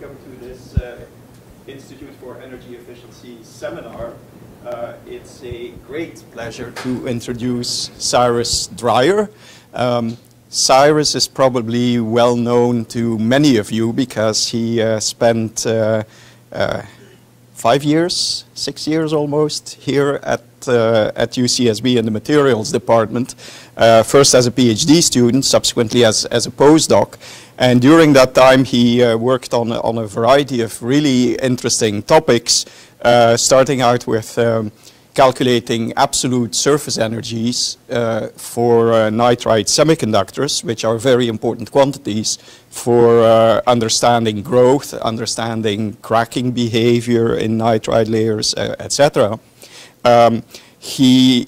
welcome to this Institute for Energy Efficiency seminar. It's a great pleasure to introduce Cyrus Dreyer. Cyrus is probably well known to many of you because he spent 5 years, 6 years almost, here at UCSB in the materials department, first as a PhD student, subsequently as a postdoc. And during that time he worked on a variety of really interesting topics, starting out with calculating absolute surface energies for nitride semiconductors, which are very important quantities for understanding growth, understanding cracking behavior in nitride layers, etc. He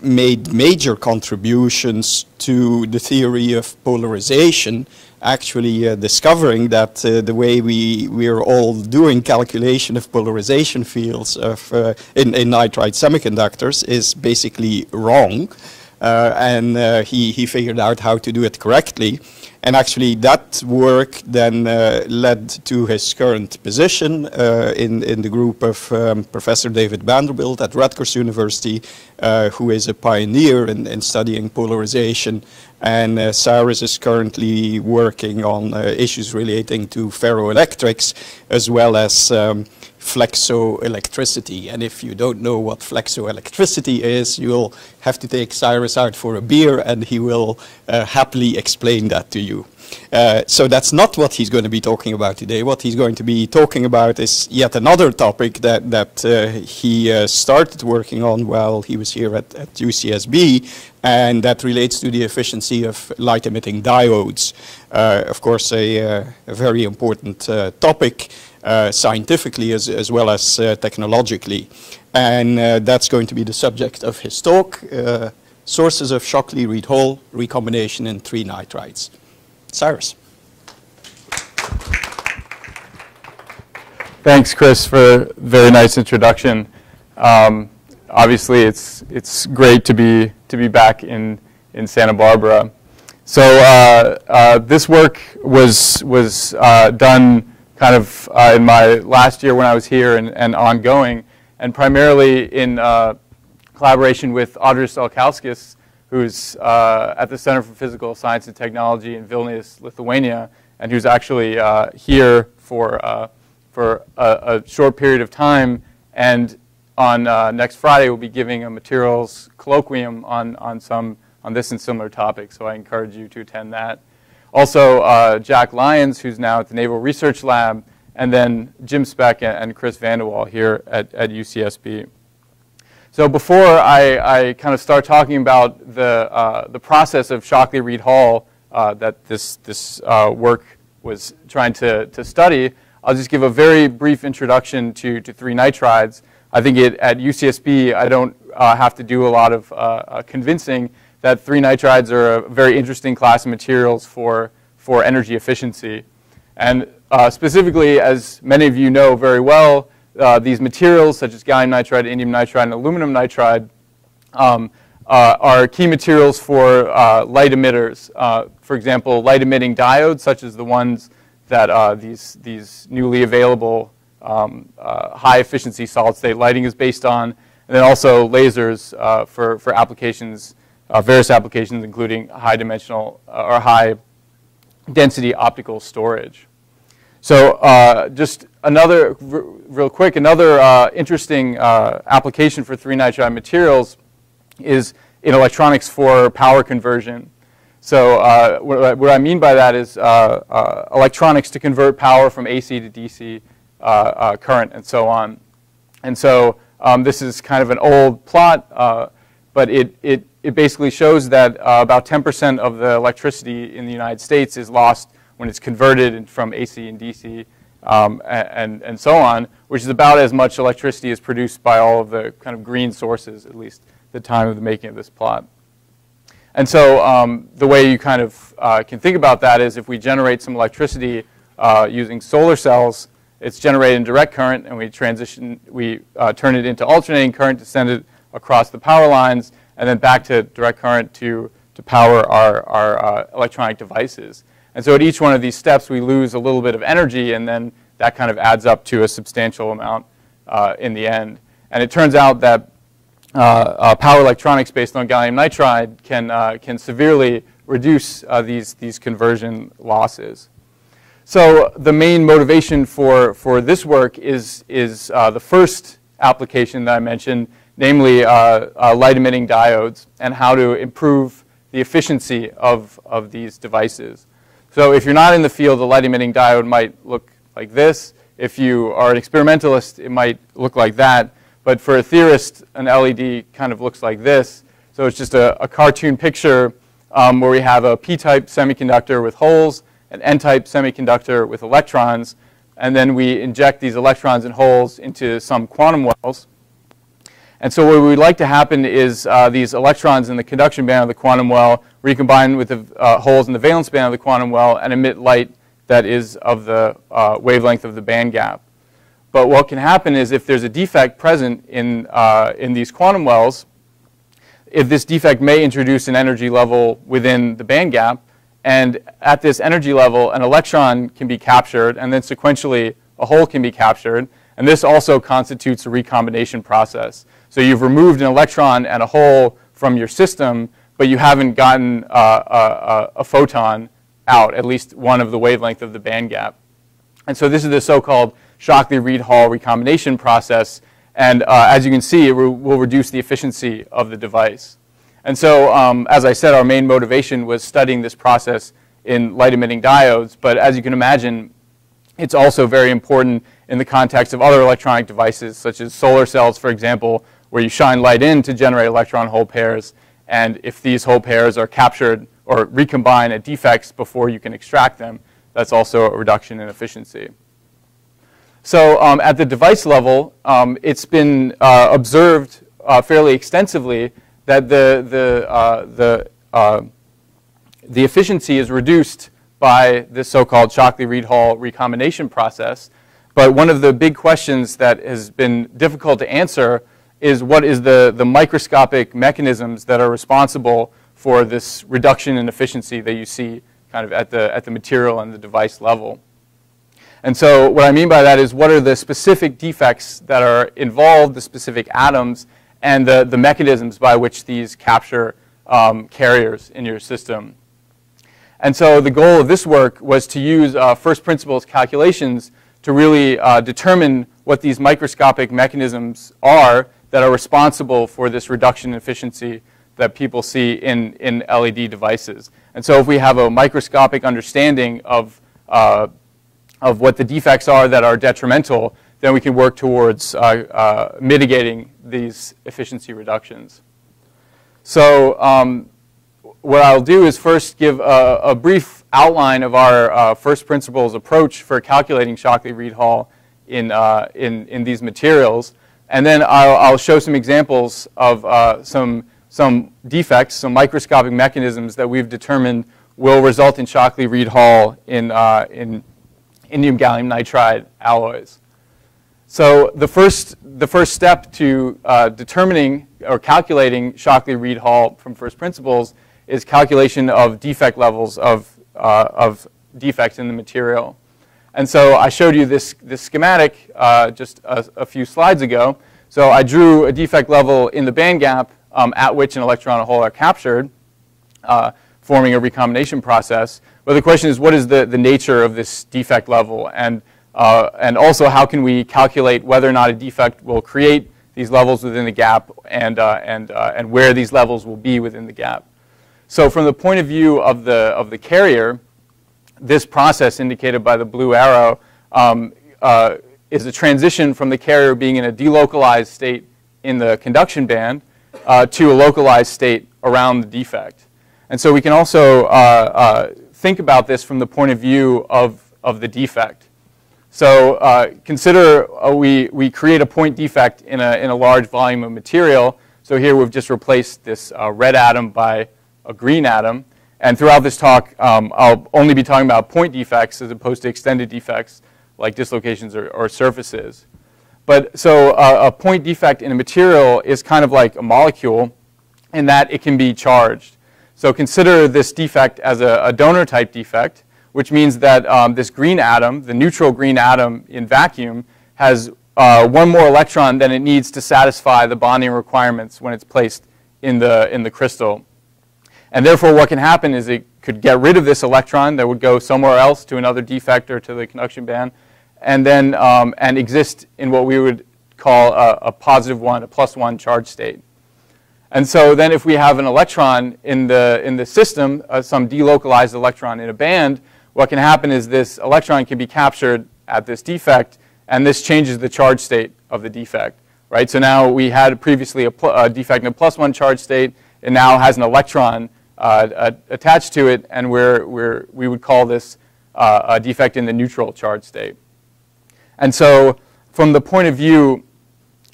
made major contributions to the theory of polarization, actually discovering that the way we're all doing calculation of polarization fields of, in nitride semiconductors is basically wrong. And he figured out how to do it correctly. And actually that work then led to his current position in the group of Professor David Vanderbilt at Rutgers University, who is a pioneer in studying polarization. And Cyrus is currently working on issues relating to ferroelectrics as well as flexoelectricity. And if you don't know what flexoelectricity is, you'll have to take Cyrus out for a beer and he will happily explain that to you. So that's not what he's going to be talking about today. What he's going to be talking about is yet another topic that he started working on while he was here at UCSB, and that relates to the efficiency of light-emitting diodes. Of course, a very important topic scientifically as well as technologically. And that's going to be the subject of his talk, sources of Shockley-Read-Hall Recombination in III-Nitrides. Cyrus. Thanks, Chris, for a very nice introduction. Obviously, it's great to be back in Santa Barbara. So this work was done kind of in my last year when I was here and ongoing, and primarily in collaboration with Audrius Elkauskas, who's at the Center for Physical Science and Technology in Vilnius, Lithuania, and who's actually here for a short period of time. And on next Friday, we'll be giving a materials colloquium on this and similar topics. So I encourage you to attend that. Also, Jack Lyons, who's now at the Naval Research Lab, and then Jim Speck and Chris Vanderwall here at UCSB. So before I kind of start talking about the process of Shockley-Read-Hall that this work was trying to study, I'll just give a very brief introduction to III-nitrides. I think at UCSB I don't have to do a lot of convincing that III-nitrides are a very interesting class of materials for energy efficiency. And specifically, as many of you know very well, these materials, such as gallium nitride, indium nitride, and aluminum nitride, are key materials for light emitters. For example, light-emitting diodes, such as the ones that these newly available high-efficiency solid-state lighting is based on, and then also lasers for applications, various applications, including high-dimensional or high-density optical storage. So just real quick, another interesting application for III-nitride materials is in electronics for power conversion. So what I mean by that is electronics to convert power from AC to DC current and so on. And so this is kind of an old plot, but it basically shows that about 10% of the electricity in the United States is lost when it's converted from AC and DC and so on, which is about as much electricity as produced by all of the kind of green sources, at least at the time of the making of this plot. And so the way you kind of can think about that is if we generate some electricity using solar cells, it's generated in direct current, and we turn it into alternating current to send it across the power lines, and then back to direct current to power our electronic devices. And so at each one of these steps, we lose a little bit of energy, and then that kind of adds up to a substantial amount in the end. And it turns out that power electronics based on gallium nitride can severely reduce these conversion losses. So the main motivation for this work is the first application that I mentioned, namely light-emitting diodes, and how to improve the efficiency of these devices. So if you're not in the field, a light-emitting diode might look like this. If you are an experimentalist, it might look like that. But for a theorist, an LED kind of looks like this. So it's just a cartoon picture where we have a p-type semiconductor with holes, an n-type semiconductor with electrons, and then we inject these electrons and holes into some quantum wells. And so what we'd like to happen is these electrons in the conduction band of the quantum well recombine with the holes in the valence band of the quantum well and emit light that is of the wavelength of the band gap. But what can happen is if there's a defect present in these quantum wells, if this defect may introduce an energy level within the band gap, and at this energy level, an electron can be captured, and then sequentially a hole can be captured, and this also constitutes a recombination process. So you've removed an electron and a hole from your system, but you haven't gotten a photon out, at least one of the wavelength of the band gap. And so this is the so-called Shockley-Read-Hall recombination process, and as you can see, it will reduce the efficiency of the device. And so, as I said, our main motivation was studying this process in light-emitting diodes, but as you can imagine, it's also very important in the context of other electronic devices, such as solar cells, for example, where you shine light in to generate electron-hole pairs, and if these hole pairs are captured or recombine at defects before you can extract them, that's also a reduction in efficiency. So at the device level, it's been observed fairly extensively that the efficiency is reduced by this so-called Shockley-Read-Hall recombination process. But one of the big questions that has been difficult to answer is what is the microscopic mechanisms that are responsible for this reduction in efficiency that you see kind of at the material and the device level. And so what I mean by that is what are the specific defects that are involved, the specific atoms, and the mechanisms by which these capture carriers in your system. And so the goal of this work was to use first principles calculations to really determine what these microscopic mechanisms are that are responsible for this reduction in efficiency that people see in LED devices. And so if we have a microscopic understanding of what the defects are that are detrimental, then we can work towards mitigating these efficiency reductions. So what I'll do is first give a brief outline of our first principles approach for calculating Shockley-Read-Hall in these materials. And then I'll show some examples of some defects, some microscopic mechanisms that we've determined will result in Shockley-Read-Hall in indium gallium nitride alloys. So the first step to determining or calculating Shockley-Read-Hall from first principles is calculation of defect levels of defects in the material. And so I showed you this schematic just a few slides ago. So I drew a defect level in the band gap at which an electron and hole are captured, forming a recombination process. But the question is, what is the nature of this defect level? And also, how can we calculate whether or not a defect will create these levels within the gap and where these levels will be within the gap? So from the point of view of the carrier, this process indicated by the blue arrow is a transition from the carrier being in a delocalized state in the conduction band to a localized state around the defect. And so we can also think about this from the point of view of the defect. So consider we create a point defect in a large volume of material. So here we've just replaced this red atom by a green atom. And throughout this talk, I'll only be talking about point defects as opposed to extended defects like dislocations or surfaces. But so a point defect in a material is kind of like a molecule in that it can be charged. So consider this defect as a donor type defect, which means that this green atom, the neutral green atom in vacuum, has one more electron than it needs to satisfy the bonding requirements when it's placed in the crystal. And therefore, what can happen is it could get rid of this electron that would go somewhere else to another defect or to the conduction band, and then and exist in what we would call a positive one, a +1 charge state. And so then if we have an electron in the system, some delocalized electron in a band, what can happen is this electron can be captured at this defect, and this changes the charge state of the defect. Right? So now we had previously a defect in a +1 charge state. It now has an electron attached to it, and we would call this a defect in the neutral charge state. And so from the point of view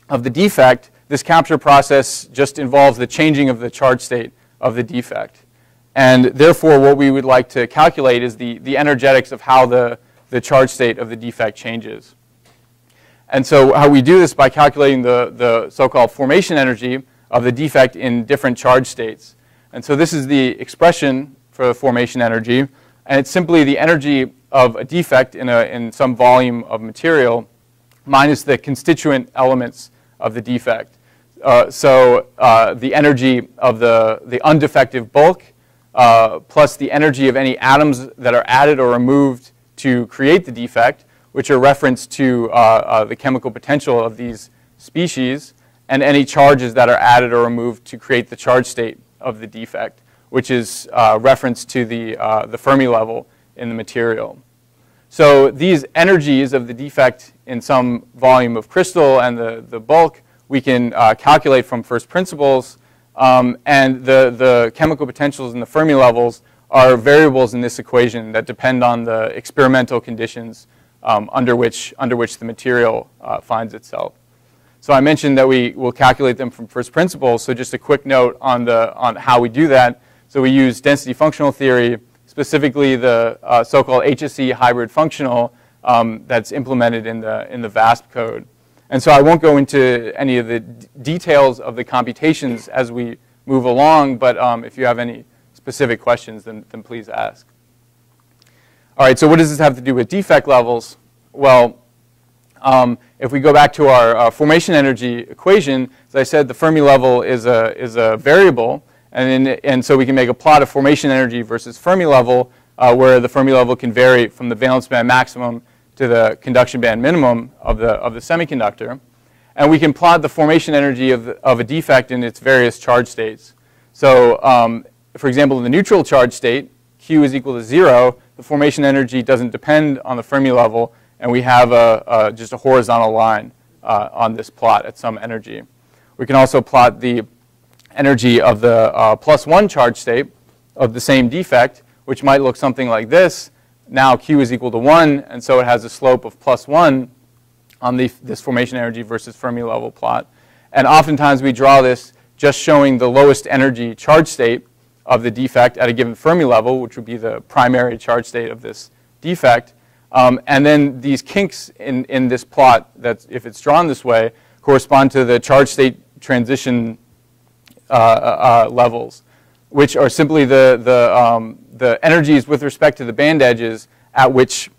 of the defect, this capture process just involves the changing of the charge state of the defect. And therefore, what we would like to calculate is the energetics of how the charge state of the defect changes. And so how we do this by calculating the so-called formation energy of the defect in different charge states. And so this is the expression for the formation energy, and it's simply the energy of a defect in some volume of material minus the constituent elements of the defect. So the energy of the undefective bulk plus the energy of any atoms that are added or removed to create the defect, which are referenced to the chemical potential of these species, and any charges that are added or removed to create the charge state of the defect, which is referenced to the Fermi level in the material. So these energies of the defect in some volume of crystal and the bulk, we can calculate from first principles, and the chemical potentials in the Fermi levels are variables in this equation that depend on the experimental conditions under which the material finds itself. So I mentioned that we will calculate them from first principles. So just a quick note on how we do that. So we use density functional theory, specifically the so-called HSE hybrid functional that's implemented in the VASP code. And so I won't go into any of the details of the computations as we move along, but if you have any specific questions, then please ask. All right, so what does this have to do with defect levels? Well, if we go back to our formation energy equation, as I said, the Fermi level is a variable, and so we can make a plot of formation energy versus Fermi level, where the Fermi level can vary from the valence band maximum to the conduction band minimum of the semiconductor, and we can plot the formation energy of a defect in its various charge states. So, for example, in the neutral charge state, Q is equal to 0. The formation energy doesn't depend on the Fermi level, and we have just a horizontal line on this plot at some energy. We can also plot the energy of the +1 charge state of the same defect, which might look something like this. Now Q is equal to 1, and so it has a slope of +1 on this formation energy versus Fermi level plot. And oftentimes we draw this just showing the lowest energy charge state of the defect at a given Fermi level, which would be the primary charge state of this defect. And then these kinks in this plot, that if it's drawn this way, correspond to the charge state transition levels, which are simply the energies with respect to the band edges at which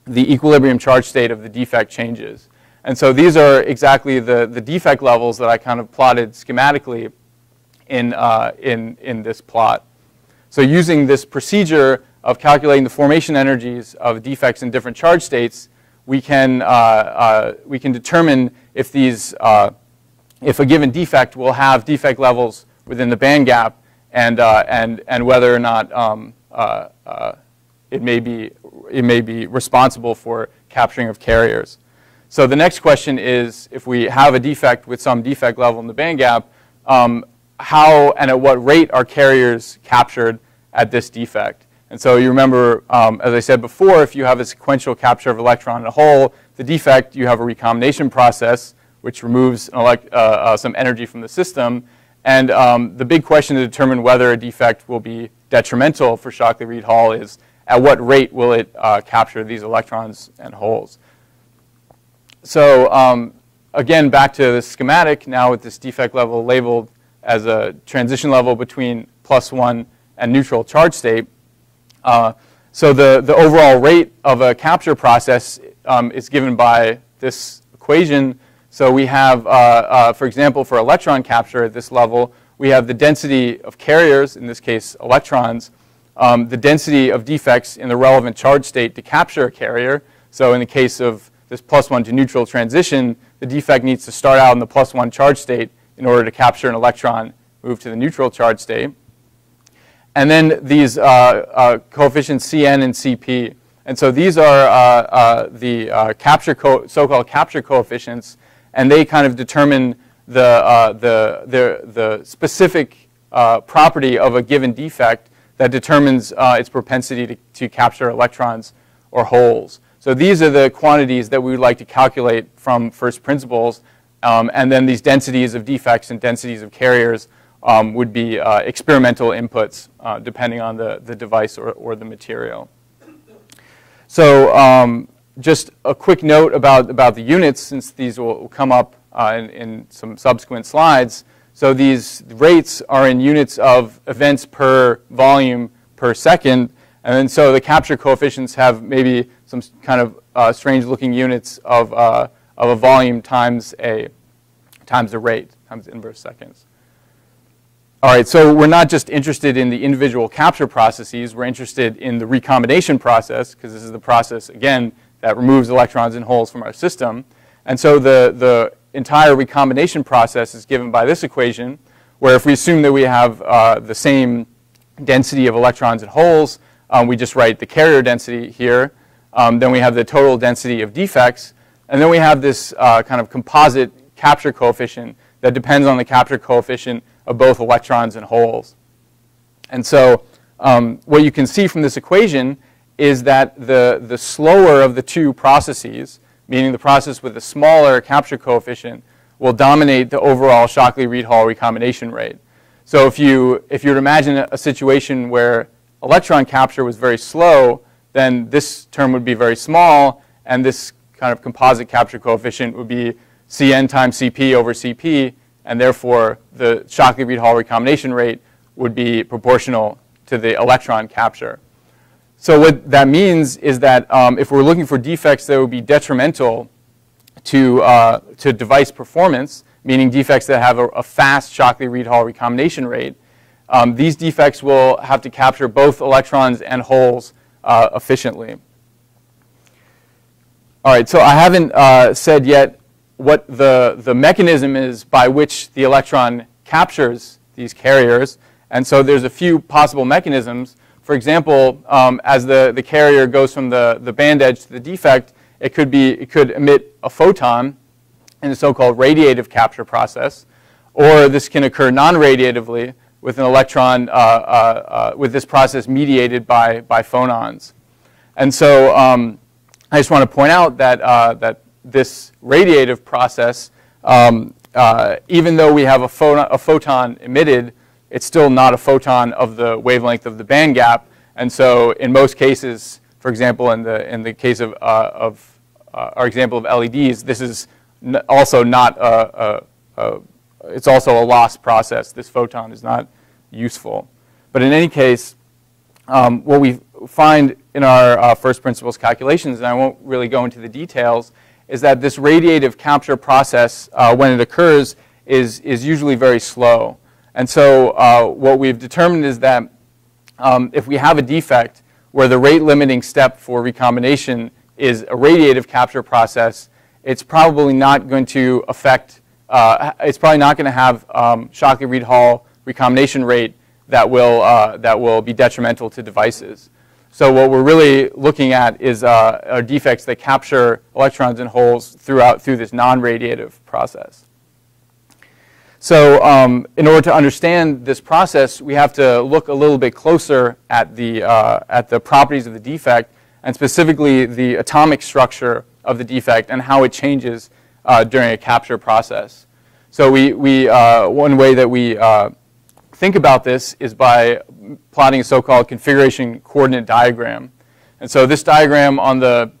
the equilibrium charge state of the defect changes. And so these are exactly the defect levels that I kind of plotted schematically in this plot. So using this procedure of calculating the formation energies of defects in different charge states, we can determine if if a given defect will have defect levels within the band gap, and whether or not it may be responsible for capturing of carriers. So the next question is, if we have a defect with some defect level in the band gap, how and at what rate are carriers captured at this defect? And so you remember, as I said before, if you have a sequential capture of electron in a hole, the defect, you have a recombination process, which removes some energy from the system. And the big question to determine whether a defect will be detrimental for Shockley-Read-Hall is, at what rate will it capture these electrons and holes? So again, back to the schematic, now with this defect level labeled as a transition level between +1 and neutral charge state. So the overall rate of a capture process is given by this equation. So we have, for example, for electron capture at this level, we have the density of carriers, in this case electrons, the density of defects in the relevant charge state to capture a carrier. So in the case of this +1 to neutral transition, the defect needs to start out in the +1 charge state in order to capture an electron, move to the neutral charge state. And then these coefficients Cn and Cp. And so these are the so-called capture coefficients, and they kind of determine the specific property of a given defect that determines its propensity to capture electrons or holes. So these are the quantities that we would like to calculate from first principles, and then these densities of defects and densities of carriers would be experimental inputs depending on the device or the material. So just a quick note about the units, since these will come up in some subsequent slides. So these rates are in units of events per volume per second. And then so the capture coefficients have maybe some kind of strange looking units of a volume times the rate, times inverse seconds. All right, so we're not just interested in the individual capture processes, we're interested in the recombination process, because this is the process, again, that removes electrons and holes from our system. And so the entire recombination process is given by this equation, where if we assume that we have the same density of electrons and holes, we just write the carrier density here. Then we have the total density of defects. And then we have this kind of composite capture coefficient that depends on the capture coefficient of both electrons and holes. And so what you can see from this equation is that the slower of the two processes, meaning the process with the smaller capture coefficient, will dominate the overall Shockley-Read-Hall recombination rate. So if you would imagine a situation where electron capture was very slow, then this term would be very small, and this kind of composite capture coefficient would be Cn times Cp over Cp, and therefore the Shockley-Read-Hall recombination rate would be proportional to the electron capture. So what that means is that if we're looking for defects that would be detrimental to device performance, meaning defects that have a fast Shockley-Read-Hall recombination rate, these defects will have to capture both electrons and holes efficiently. All right, so I haven't said yet what the mechanism is by which the electron captures these carriers. And so there's a few possible mechanisms. For example, as the carrier goes from the band edge to the defect, it could emit a photon in the so-called radiative capture process. Or this can occur non-radiatively with an electron, with this process mediated by phonons. And so I just want to point out that this radiative process, even though we have a photon emitted, it's still not a photon of the wavelength of the band gap. And so in most cases, for example, in the case of our example of LEDs, this is also not it's also a lost process. This photon is not useful. But in any case, what we find in our first principles calculations, and I won't really go into the details, is that this radiative capture process, when it occurs, is usually very slow. And so what we've determined is that if we have a defect where the rate limiting step for recombination is a radiative capture process, it's probably not going to affect, it's probably not going to have Shockley-Read-Hall recombination rate that will be detrimental to devices. So what we're really looking at is are defects that capture electrons and holes through this non-radiative process. So in order to understand this process, we have to look a little bit closer at the properties of the defect, and specifically the atomic structure of the defect and how it changes during a capture process. So one way that we think about this is by plotting a so-called configuration coordinate diagram. And so this diagram, on the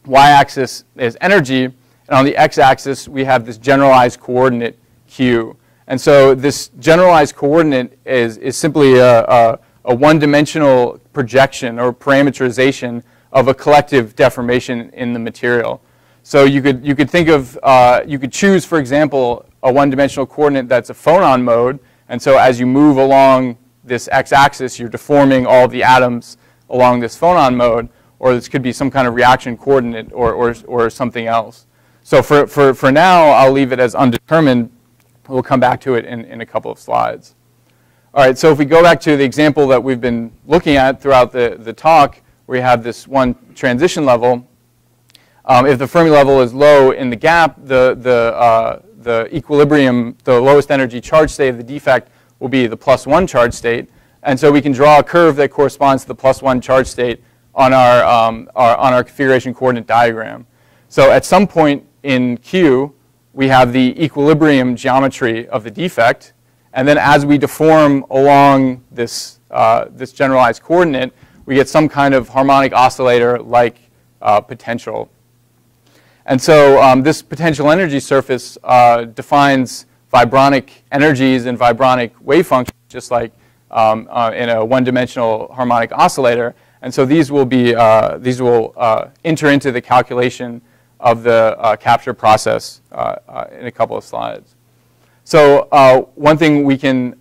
y-axis is energy, and on the x-axis we have this generalized coordinate q. And so this generalized coordinate is simply a a one-dimensional projection or parameterization of a collective deformation in the material. So you could think of, you could choose, for example, a one-dimensional coordinate that's a phonon mode, and so as you move along this x-axis, you're deforming all the atoms along this phonon mode, or this could be some kind of reaction coordinate or something else. So for now, I'll leave it as undetermined. We'll come back to it in a couple of slides. All right, so if we go back to the example that we've been looking at throughout the talk, where we have this one transition level, if the Fermi level is low in the gap, the equilibrium, the lowest energy charge state of the defect will be the +1 charge state. And so we can draw a curve that corresponds to the +1 charge state on our configuration coordinate diagram. So at some point in Q, we have the equilibrium geometry of the defect. And then as we deform along this, this generalized coordinate, we get some kind of harmonic oscillator-like potential. And so this potential energy surface defines vibronic energies and vibronic wave functions, just like in a one-dimensional harmonic oscillator. And so these will be enter into the calculation of the capture process in a couple of slides. So one thing we can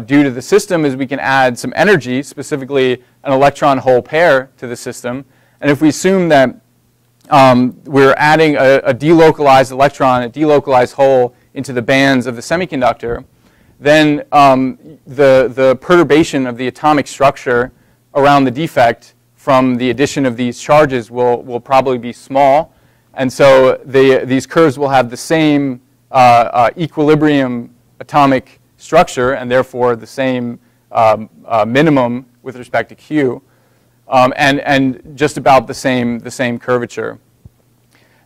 do to the system is we can add some energy, specifically an electron-hole pair to the system. And if we assume that we're adding a delocalized electron, a delocalized hole into the bands of the semiconductor, then the perturbation of the atomic structure around the defect from the addition of these charges will probably be small. And so these curves will have the same equilibrium atomic structure, and therefore the same minimum with respect to Q. And just about the same curvature.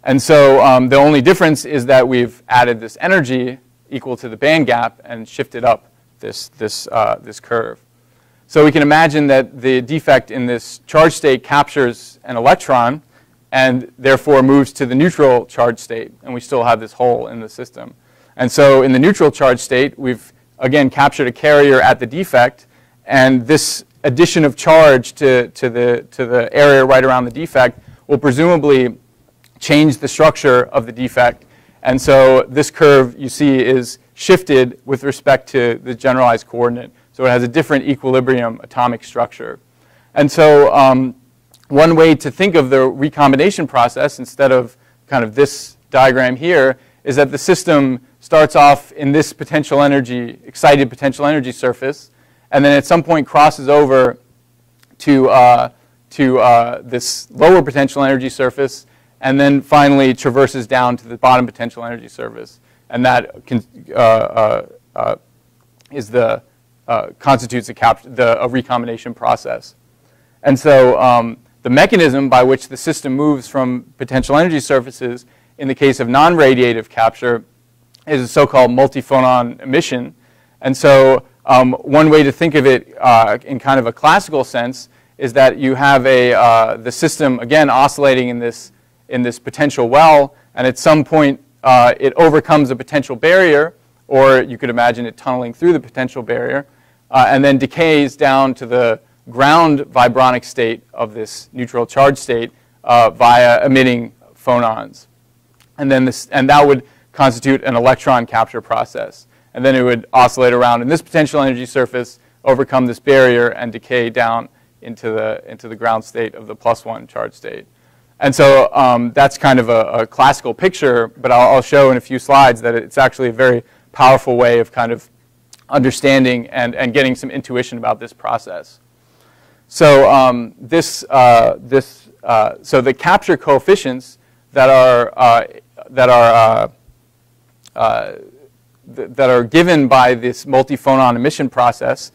And so the only difference is that we've added this energy equal to the band gap and shifted up this curve. So we can imagine that the defect in this charge state captures an electron and therefore moves to the neutral charge state, and we still have this hole in the system. And so in the neutral charge state, we've again captured a carrier at the defect, and this addition of charge to the area right around the defect will presumably change the structure of the defect. And so this curve you see is shifted with respect to the generalized coordinate. So it has a different equilibrium atomic structure. And so one way to think of the recombination process, instead of kind of this diagram here, is that the system starts off in this potential energy, excited potential energy surface, and then at some point crosses over to this lower potential energy surface, and then finally traverses down to the bottom potential energy surface. And that constitutes a recombination process. And so the mechanism by which the system moves from potential energy surfaces in the case of non-radiative capture is a so-called multiphonon emission. And so one way to think of it in kind of a classical sense is that you have the system, again, oscillating in this potential well, and at some point it overcomes a potential barrier, or you could imagine it tunneling through the potential barrier, and then decays down to the ground vibronic state of this neutral charge state via emitting phonons. And then that would constitute an electron capture process. And then it would oscillate around in this potential energy surface, overcome this barrier, and decay down into the ground state of the +1 charge state. And so that's kind of a classical picture, but I'll show in a few slides that it's actually a very powerful way of kind of understanding and getting some intuition about this process. So so the capture coefficients that are given by this multiphonon emission process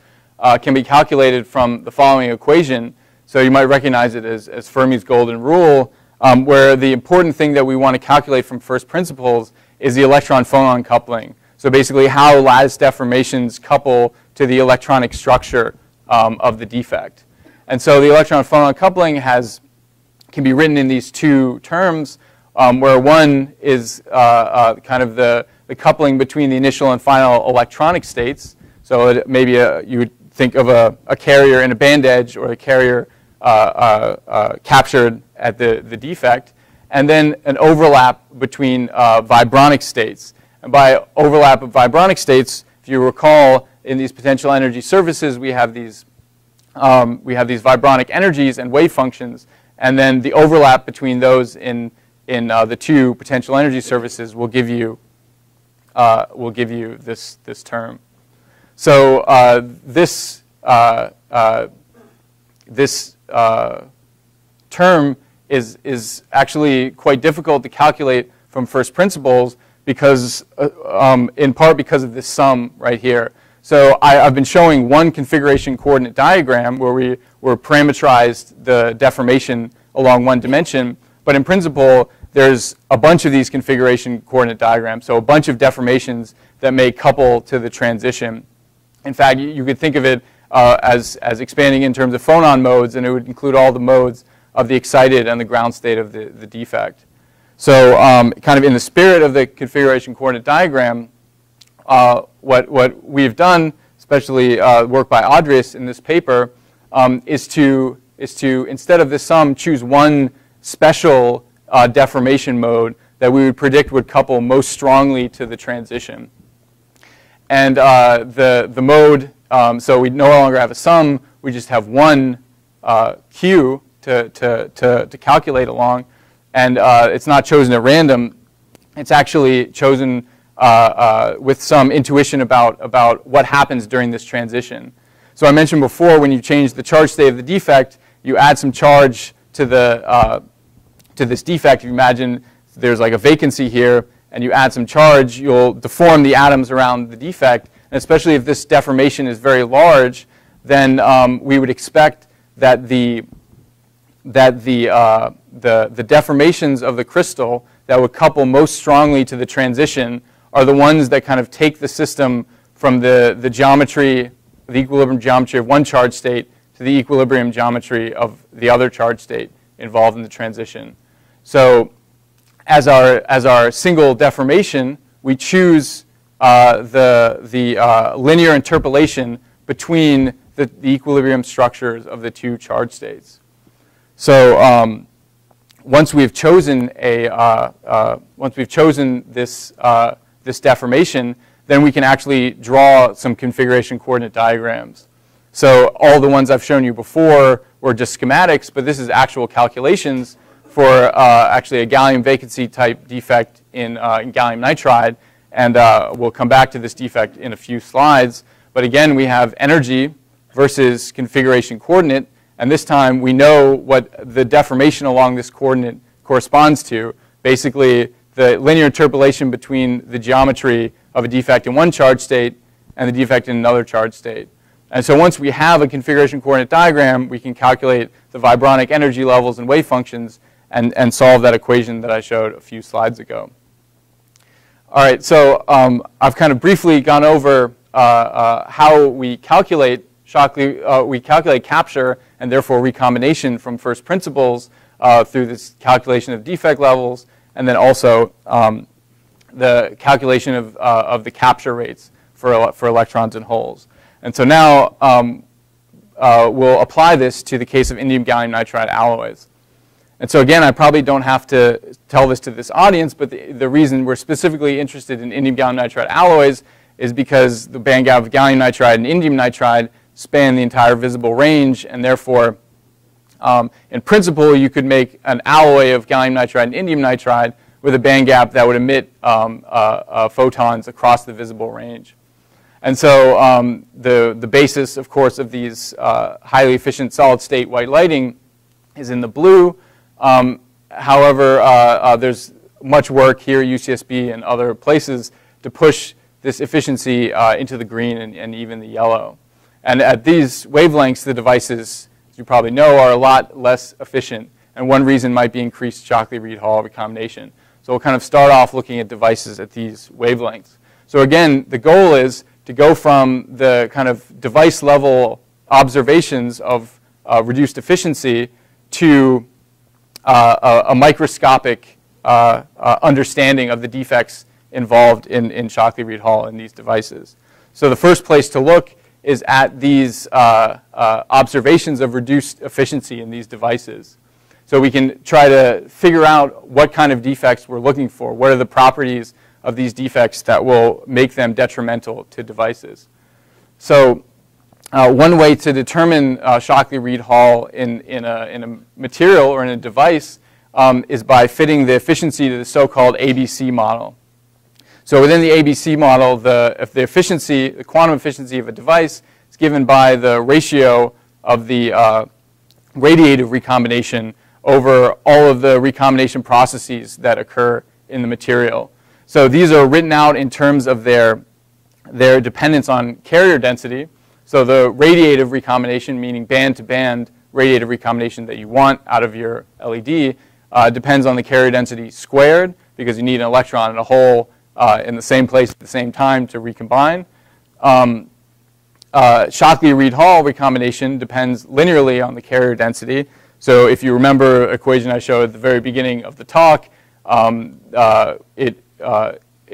can be calculated from the following equation. So you might recognize it as Fermi's golden rule, where the important thing that we want to calculate from first principles is the electron-phonon coupling. So basically how lattice deformations couple to the electronic structure of the defect. And so the electron-phonon coupling can be written in these two terms, where one is kind of the coupling between the initial and final electronic states. So maybe you would think of a carrier in a band edge or a carrier captured at the defect, and then an overlap between vibronic states. And by overlap of vibronic states, if you recall, in these potential energy surfaces, we have these vibronic energies and wave functions, and then the overlap between those in the two potential energy surfaces will give you this term. So this term is actually quite difficult to calculate from first principles because, in part because of this sum right here. So I've been showing one configuration coordinate diagram where we parameterized the deformation along one dimension, but in principle, there's a bunch of these configuration coordinate diagrams, so a bunch of deformations that may couple to the transition. In fact, you could think of it as expanding in terms of phonon modes, and it would include all the modes of the excited and the ground state of the defect. So kind of in the spirit of the configuration coordinate diagram, what we've done, especially work by Adris in this paper, is to instead of the sum, choose one special deformation mode that we would predict would couple most strongly to the transition. And the mode, so we no longer have a sum, we just have one Q to calculate along. And it's not chosen at random. It's actually chosen with some intuition about what happens during this transition. So I mentioned before, when you change the charge state of the defect, you add some charge to this defect. If you imagine there's like a vacancy here, and you add some charge, you'll deform the atoms around the defect. And especially if this deformation is very large, then we would expect that the deformations of the crystal that would couple most strongly to the transition are the ones that kind of take the system from the geometry, the equilibrium geometry of one charge state to the equilibrium geometry of the other charge state involved in the transition. So as our single deformation, we choose the linear interpolation between the equilibrium structures of the two charge states. So once we've chosen this deformation, then we can actually draw some configuration coordinate diagrams. So all the ones I've shown you before were just schematics, but this is actual calculations for actually a gallium vacancy type defect in gallium nitride, and we'll come back to this defect in a few slides. But again, we have energy versus configuration coordinate, and this time we know what the deformation along this coordinate corresponds to. Basically, the linear interpolation between the geometry of a defect in one charge state and the defect in another charge state. And so once we have a configuration coordinate diagram, we can calculate the vibronic energy levels and wave functions and solve that equation that I showed a few slides ago. All right, so I've kind of briefly gone over how we calculate we calculate capture and therefore recombination from first principles through this calculation of defect levels, and then also the calculation of the capture rates for electrons and holes. And so now we'll apply this to the case of indium gallium nitride alloys. And so again, I probably don't have to tell this to this audience, but the reason we're specifically interested in indium gallium nitride alloys is because the bandgap of gallium nitride and indium nitride span the entire visible range, and therefore, in principle, you could make an alloy of gallium nitride and indium nitride with a bandgap that would emit photons across the visible range. And so the basis, of course, of these highly efficient solid-state white lighting is in the blue. However, there's much work here at UCSB and other places to push this efficiency into the green and even the yellow. And at these wavelengths, the devices, as you probably know, are a lot less efficient. And one reason might be increased Shockley-Read-Hall recombination. So we'll kind of start off looking at devices at these wavelengths. So again, the goal is to go from the kind of device level observations of reduced efficiency to a microscopic understanding of the defects involved in Shockley-Read-Hall in these devices. So the first place to look is at these observations of reduced efficiency in these devices. So we can try to figure out what kind of defects we're looking for. What are the properties of these defects that will make them detrimental to devices? So one way to determine Shockley-Read-Hall in a material or in a device is by fitting the efficiency to the so-called ABC model. So within the ABC model, if the efficiency, the quantum efficiency of a device is given by the ratio of the radiative recombination over all of the recombination processes that occur in the material. So these are written out in terms of their dependence on carrier density. So the radiative recombination, meaning band-to-band radiative recombination that you want out of your LED, depends on the carrier density squared, because you need an electron and a hole in the same place at the same time to recombine. Shockley-Read-Hall recombination depends linearly on the carrier density. So if you remember the equation I showed at the very beginning of the talk, it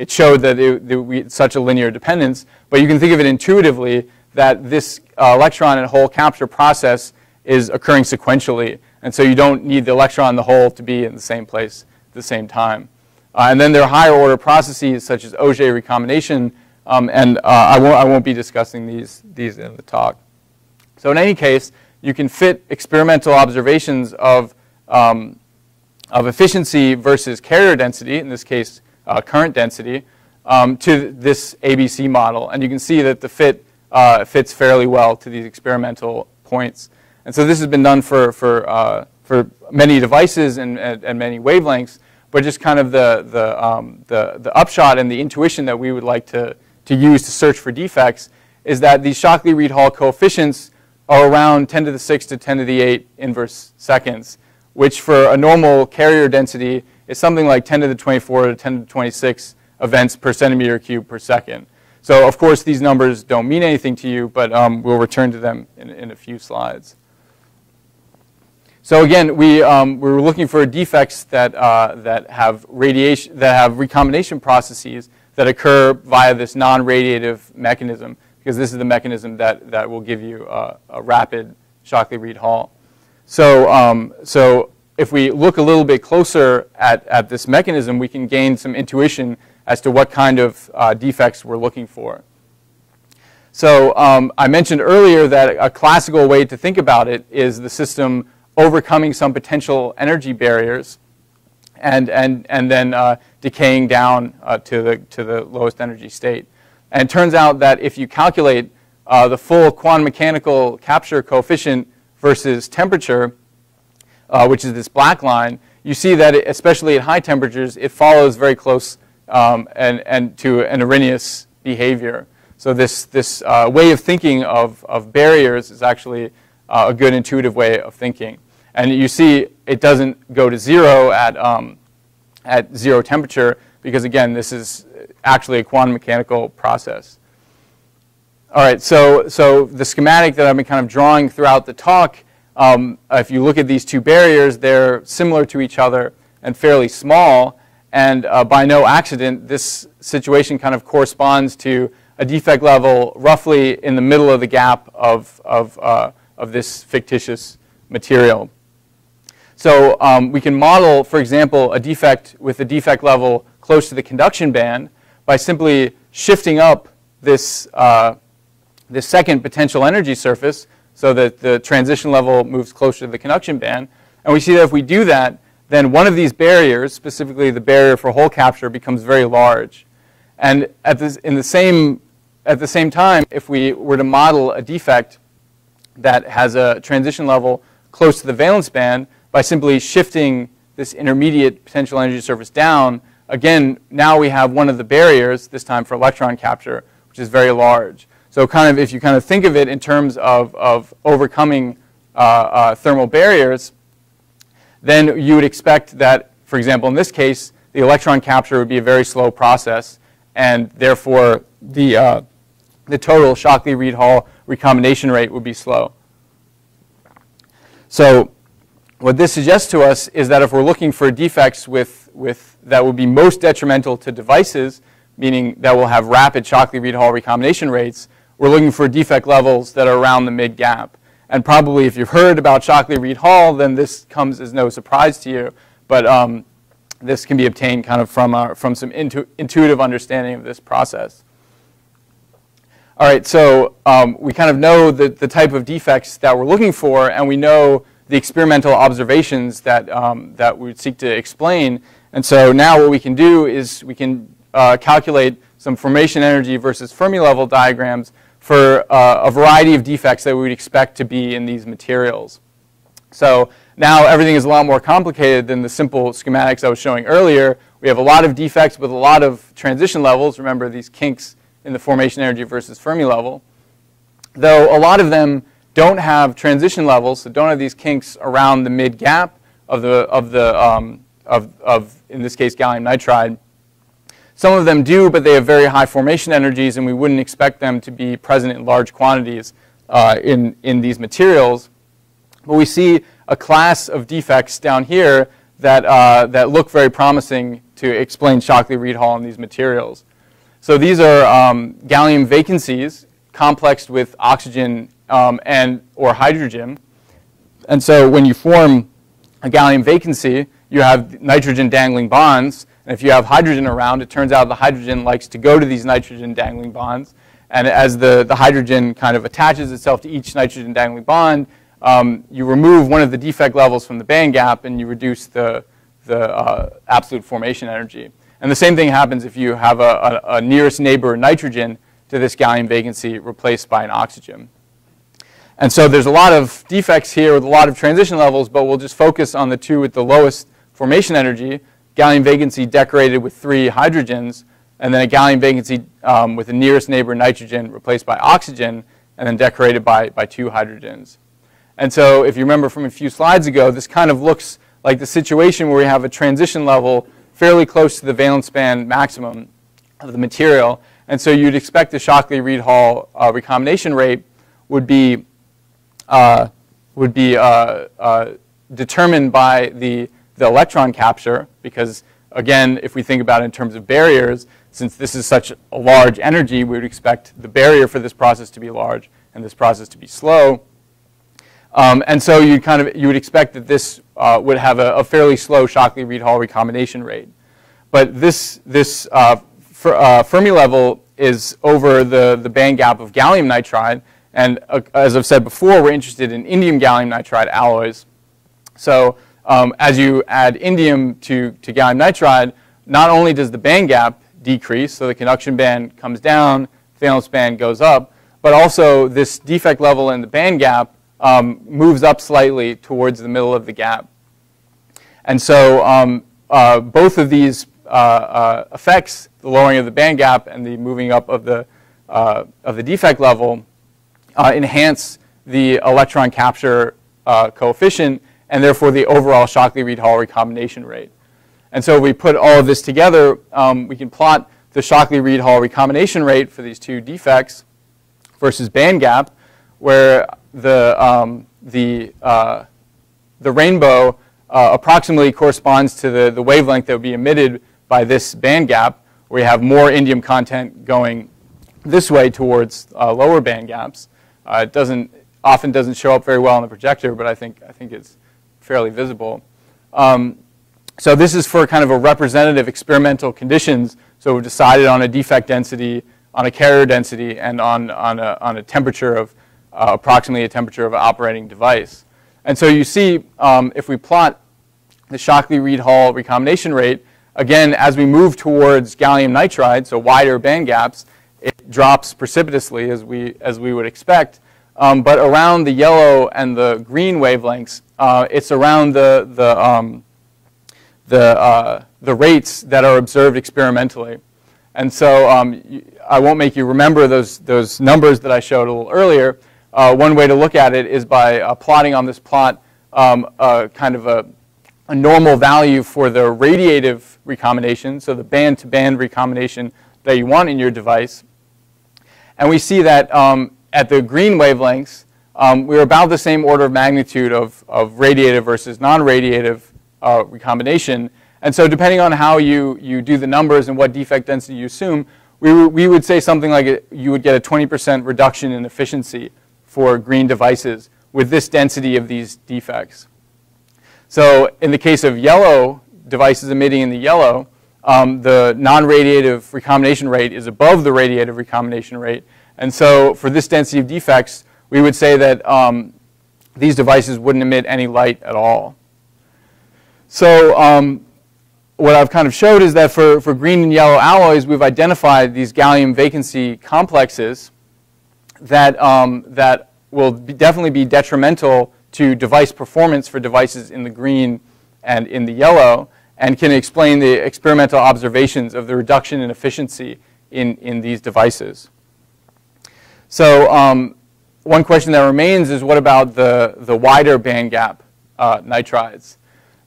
showed that it's such a linear dependence. But you can think of it intuitively that this electron and hole capture process is occurring sequentially. And so you don't need the electron and the hole to be in the same place at the same time. And then there are higher order processes such as Auger recombination, and I won't be discussing these in the talk. So in any case, you can fit experimental observations of efficiency versus carrier density, in this case current density, to this ABC model. And you can see that the fit fits fairly well to these experimental points. And so this has been done for many devices and many wavelengths, but just kind of the upshot and the intuition that we would like to use to search for defects is that these Shockley-Read-Hall coefficients are around 10 to the 6 to 10 to the 8 inverse seconds, which for a normal carrier density is something like 10 to the 24 to 10 to the 26 events per centimeter cubed per second. So of course these numbers don't mean anything to you, but we'll return to them in a few slides. So again, we were looking for defects that have recombination processes that occur via this non-radiative mechanism, because this is the mechanism that will give you a rapid Shockley-Read-Hall. So if we look a little bit closer at this mechanism, we can gain some intuition as to what kind of defects we're looking for. So I mentioned earlier that a classical way to think about it is the system overcoming some potential energy barriers and then decaying down to the lowest energy state. And it turns out that if you calculate the full quantum mechanical capture coefficient versus temperature, which is this black line, you see that especially at high temperatures, it follows very close and to an Arrhenius behavior. So this way of thinking of barriers is actually a good intuitive way of thinking. And you see it doesn't go to zero at zero temperature, because again, this is actually a quantum mechanical process. All right, so the schematic that I've been kind of drawing throughout the talk, if you look at these two barriers, they're similar to each other and fairly small. And by no accident, this situation kind of corresponds to a defect level roughly in the middle of the gap of this fictitious material. So we can model, for example, a defect with a defect level close to the conduction band by simply shifting up this second potential energy surface so that the transition level moves closer to the conduction band. And we see that if we do that, then one of these barriers, specifically the barrier for hole capture, becomes very large. And at the same time, if we were to model a defect that has a transition level close to the valence band, by simply shifting this intermediate potential energy surface down, again, now we have one of the barriers, this time for electron capture, which is very large. So kind of, if you kind of think of it in terms of overcoming thermal barriers, then you would expect that, for example, in this case, the electron capture would be a very slow process, and therefore the total Shockley-Read-Hall recombination rate would be slow. So what this suggests to us is that if we're looking for defects that would be most detrimental to devices, meaning that will have rapid Shockley-Read-Hall recombination rates, we're looking for defect levels that are around the mid-gap. And probably if you've heard about Shockley-Read-Hall, then this comes as no surprise to you. But this can be obtained kind of from some intuitive understanding of this process. All right, so we kind of know the type of defects that we're looking for, and we know the experimental observations that, that we would seek to explain. And so now what we can do is we can calculate some formation energy versus Fermi level diagrams for a variety of defects that we would expect to be in these materials. So now everything is a lot more complicated than the simple schematics I was showing earlier. We have a lot of defects with a lot of transition levels. Remember these kinks in the formation energy versus Fermi level. Though a lot of them don't have transition levels, so don't have these kinks around the mid-gap of in this case, gallium nitride. Some of them do, but they have very high formation energies, and we wouldn't expect them to be present in large quantities in these materials. But we see a class of defects down here that look very promising to explain Shockley-Read-Hall in these materials. So these are gallium vacancies complexed with oxygen or hydrogen. And so when you form a gallium vacancy, you have nitrogen dangling bonds. And if you have hydrogen around, it turns out the hydrogen likes to go to these nitrogen dangling bonds. And as the hydrogen kind of attaches itself to each nitrogen dangling bond, you remove one of the defect levels from the band gap, and you reduce the absolute formation energy. And the same thing happens if you have a nearest neighbor nitrogen to this gallium vacancy replaced by an oxygen. And so there's a lot of defects here with a lot of transition levels, but we'll just focus on the two with the lowest formation energy, gallium vacancy decorated with 3 hydrogens, and then a gallium vacancy with a nearest neighbor nitrogen replaced by oxygen, and then decorated by 2 hydrogens. And so if you remember from a few slides ago, this kind of looks like the situation where we have a transition level fairly close to the valence band maximum of the material. And so you'd expect the Shockley-Read-Hall recombination rate would be determined by the electron capture, because again, if we think about it in terms of barriers, since this is such a large energy, we would expect the barrier for this process to be large and this process to be slow. And so you would expect that this would have a fairly slow Shockley-Read-Hall recombination rate. But this Fermi level is over the band gap of gallium nitride. And as I've said before, we're interested in indium gallium nitride alloys. So as you add indium to gallium nitride, not only does the band gap decrease, so the conduction band comes down, valence band goes up, but also this defect level in the band gap moves up slightly towards the middle of the gap. And so both of these effects, the lowering of the band gap and the moving up of the defect level, enhance the electron capture coefficient and therefore the overall Shockley-Read-Hall recombination rate. And so if we put all of this together, we can plot the Shockley-Read-Hall recombination rate for these 2 defects versus band gap, where the rainbow approximately corresponds to the wavelength that would be emitted by this band gap, where you have more indium content going this way towards lower band gaps. It often doesn't show up very well on the projector, but I think it's fairly visible. So this is for kind of a representative experimental conditions. So we've decided on a defect density, on a carrier density, and on a temperature of approximately a temperature of an operating device. And so you see, if we plot the Shockley-Read-Hall recombination rate, again, as we move towards gallium nitride, so wider band gaps, it drops precipitously as we would expect. But around the yellow and the green wavelengths, it's around the rates that are observed experimentally. And so I won't make you remember those numbers that I showed a little earlier. One way to look at it is by plotting on this plot kind of a normal value for the radiative recombination, so the band-to-band recombination that you want in your device. And we see that at the green wavelengths, we're about the same order of magnitude of radiative versus non-radiative recombination. And so depending on how you do the numbers and what defect density you assume, we would say something like you would get a 20% reduction in efficiency for green devices with this density of these defects. So in the case of yellow devices emitting in the yellow, the non-radiative recombination rate is above the radiative recombination rate. And so for this density of defects, we would say that these devices wouldn't emit any light at all. So what I've kind of showed is that for green and yellow alloys, we've identified these gallium vacancy complexes that, that will definitely be detrimental to device performance for devices in the green and in the yellow, and can explain the experimental observations of the reduction in efficiency in these devices. So one question that remains is, what about the wider band gap nitrides?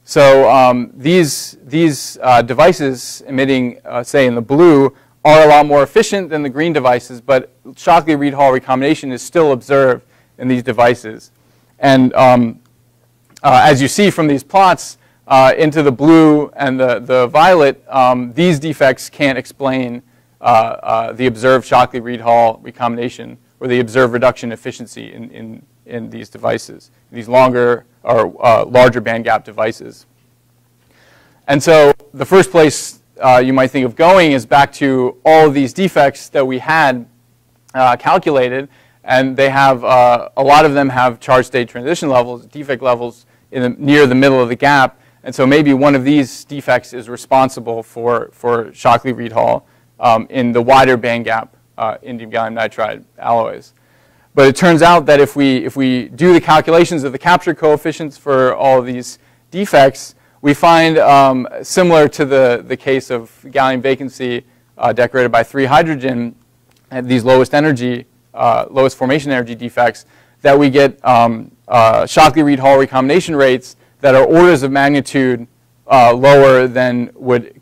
So these devices emitting, say, in the blue, are a lot more efficient than the green devices, but Shockley-Read-Hall recombination is still observed in these devices. And as you see from these plots, into the blue and the violet, these defects can't explain the observed Shockley-Read-Hall recombination or the observed reduction efficiency in these devices, these longer or larger band gap devices. And so the first place you might think of going is back to all of these defects that we had calculated, and they have a lot of them have charge state transition levels, defect levels near the middle of the gap. And so maybe one of these defects is responsible for Shockley-Read-Hall in the wider band gap indium gallium nitride alloys. But it turns out that if we do the calculations of the capture coefficients for all of these defects, we find, similar to the case of gallium vacancy decorated by 3 hydrogen, at these lowest formation energy defects, that we get Shockley-Read-Hall recombination rates that are orders of magnitude lower than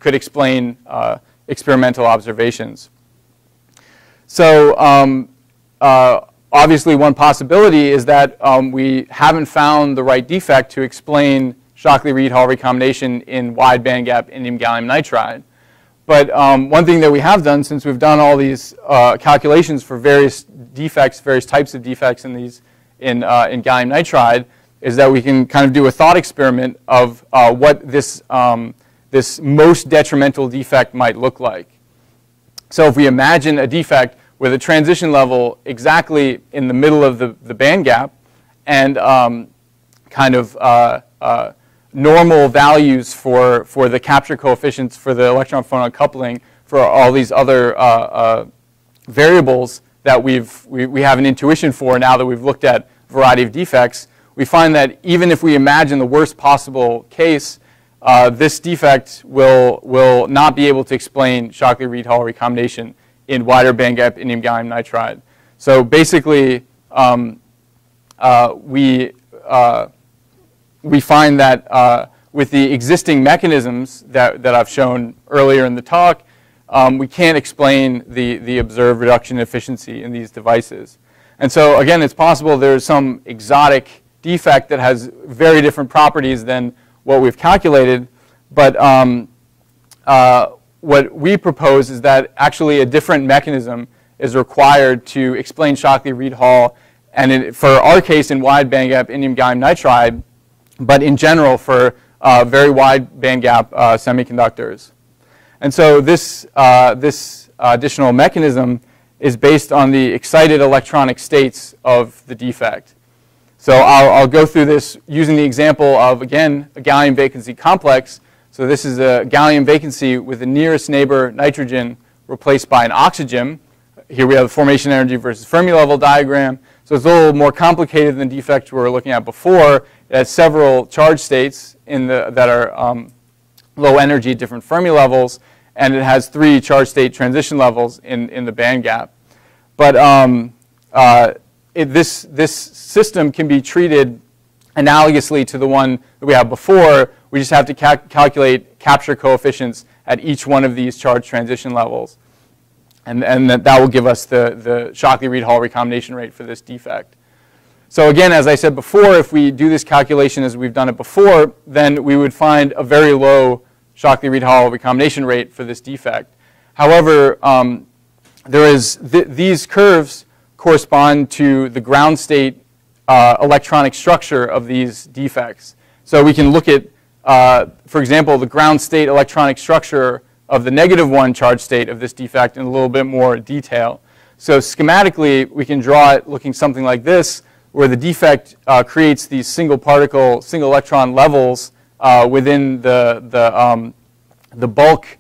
could explain experimental observations. So obviously one possibility is that we haven't found the right defect to explain Shockley-Read-Hall recombination in wide bandgap indium gallium nitride. But one thing that we have done, since we've done all these calculations for various defects, various types of defects in gallium nitride, is that we can kind of do a thought experiment of what this most detrimental defect might look like. So if we imagine a defect with a transition level exactly in the middle of the band gap, and kind of normal values for the capture coefficients for the electron-phonon coupling for all these other variables that we have an intuition for now that we've looked at a variety of defects, we find that even if we imagine the worst possible case, this defect will not be able to explain Shockley-Read-Hall recombination in wider bandgap indium gallium nitride. So basically, we find that with the existing mechanisms that I've shown earlier in the talk, we can't explain the observed reduction in efficiency in these devices. And so again, it's possible there's some exotic defect that has very different properties than what we've calculated. But what we propose is that actually a different mechanism is required to explain Shockley-Read-Hall, and for our case in wide bandgap indium gallium nitride, but in general for very wide bandgap semiconductors. And so this additional mechanism is based on the excited electronic states of the defect. So I'll go through this using the example of, again, a gallium vacancy complex. So this is a gallium vacancy with the nearest neighbor nitrogen replaced by an oxygen. Here we have the formation energy versus Fermi level diagram. So it's a little more complicated than the defect we were looking at before. It has several charge states that are low energy at different Fermi levels, and it has 3 charge state transition levels in the band gap. But this system can be treated analogously to the one that we have before. We just have to calculate capture coefficients at each one of these charge transition levels. And that will give us the Shockley-Read-Hall recombination rate for this defect. So again, as I said before, if we do this calculation as we've done it before, then we would find a very low Shockley-Read-Hall recombination rate for this defect. However, these curves correspond to the ground state electronic structure of these defects. So we can look at, for example, the ground state electronic structure of the -1 charge state of this defect in a little bit more detail. So schematically, we can draw it looking something like this, where the defect creates these single particle, single electron levels within the bulk